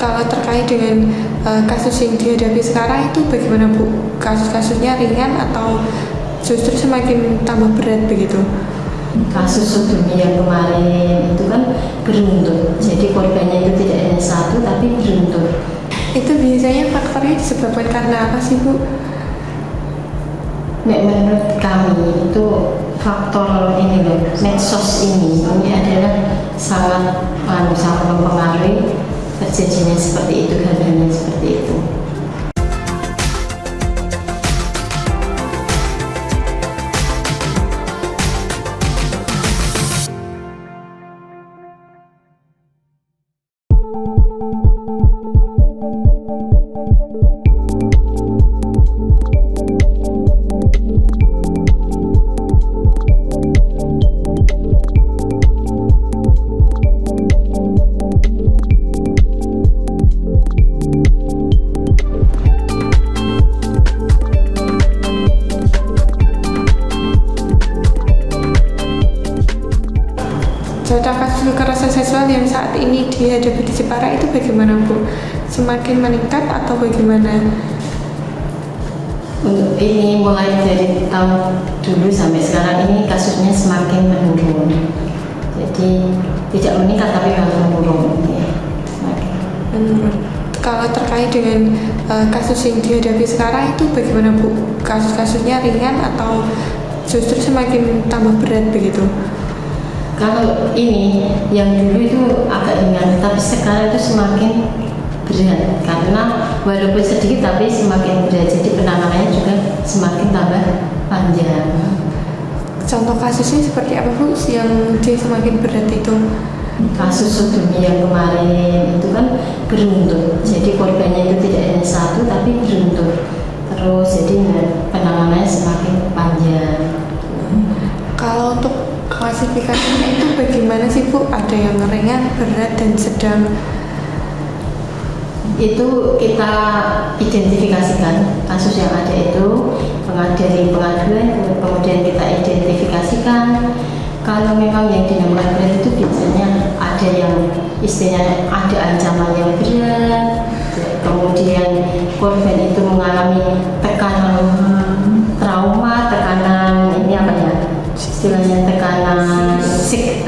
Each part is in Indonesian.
Kalau terkait dengan kasus yang dihadapi sekarang itu bagaimana Bu? Kasus-kasusnya ringan atau justru semakin tambah berat begitu? Kasus sodomi yang kemarin itu kan beruntun, jadi korbannya itu tidak hanya satu tapi beruntun. Itu biasanya faktornya disebabkan karena apa sih Bu? Menurut kami itu faktor ini loh, medsos ini adalah sangat mempengaruhi terjadinya seperti itu, hal-halnya seperti itu. Data kasus kekerasan seksual yang saat ini dihadapi di Jepara itu bagaimana Bu? Semakin meningkat atau bagaimana? Untuk ini mulai dari tahun dulu sampai sekarang ini kasusnya semakin menurun. Jadi tidak meningkat tapi malah menurun. Ya. Menurun. Kalau terkait dengan kasus yang dihadapi sekarang itu bagaimana Bu? Kasus-kasusnya ringan atau justru semakin tambah berat begitu? Kalau ini yang dulu itu agak ringan, tapi sekarang itu semakin berat karena walaupun sedikit tapi semakin berat, jadi penanganannya juga semakin tambah panjang. Contoh kasusnya seperti apa Bu yang dia semakin berat itu? Kasus sodomi yang kemarin itu kan beruntun, jadi korbannya itu tidak hanya satu tapi beruntun. Terus jadi penanganannya semakin panjang. Kalau untuk klasifikasinya itu bagaimana sih Bu? Ada yang ringan, berat, dan sedang? Itu kita identifikasikan kasus yang ada itu dari pengaduan, kemudian kita identifikasikan. Kalau memang yang dinamakan berat itu biasanya ada yang istilahnya ada ancaman yang berat, kemudian korban itu mengalami tekanan trauma, tekanan ini apa ya? Istilahnya tekanan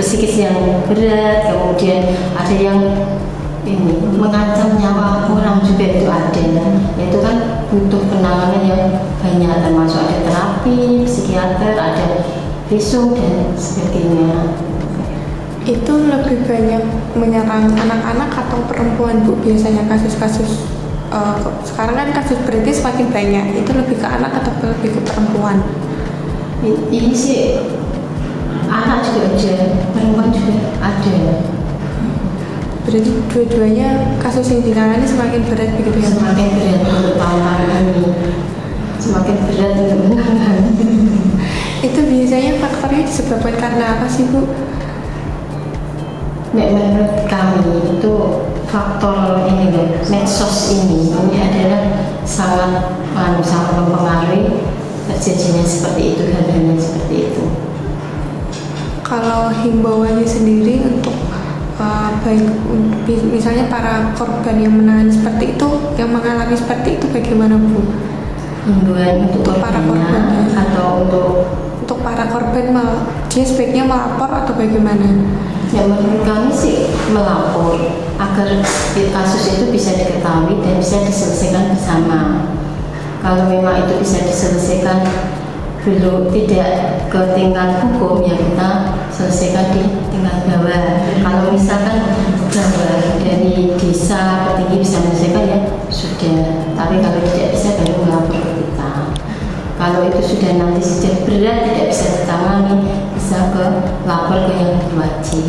psikis yang berat, kemudian ada yang ini mengancam nyawa orang juga itu ada, itu kan butuh penanganan yang banyak, termasuk ada terapi, psikiater, ada visum dan sebagainya. Itu lebih banyak menyerang anak-anak atau perempuan Bu biasanya kasus-kasus sekarang kan kasus beratnya semakin banyak, itu lebih ke anak atau lebih ke perempuan? Ini sih anak juga ada, perempuan juga ada. Berarti dua-duanya kasus yang ditangani semakin berat begitu ya? Semakin berat untuk tahun-tahun ini, semakin berat untuk menangani. Itu biasanya faktornya disebabkan karena apa sih Bu? Menurut kami itu faktor ini loh, medsos ini adalah sangat mempengaruhi terjadinya seperti itu, hal-halnya seperti itu. Kalau himbauannya sendiri untuk baik misalnya para korban yang menangani seperti itu, yang mengalami seperti itu bagaimana Bu? Himbauan untuk para korban atau untuk para korban dia sebaiknya melapor atau bagaimana? Ya menurut kami sih melapor agar kasus itu bisa diketahui dan bisa diselesaikan bersama. Kalau memang itu bisa diselesaikan belum tidak ke tingkat hukum, ya kita selesaikan di tingkat bawah. Kalau misalkan bawah dari desa ke tinggi bisa menyelesaikan ya sudah, tapi kalau tidak bisa baru melapor ke kita. Kalau itu sudah nanti sudah berat tidak bisa ditangani, bisa ke lapor ke yang berwajib.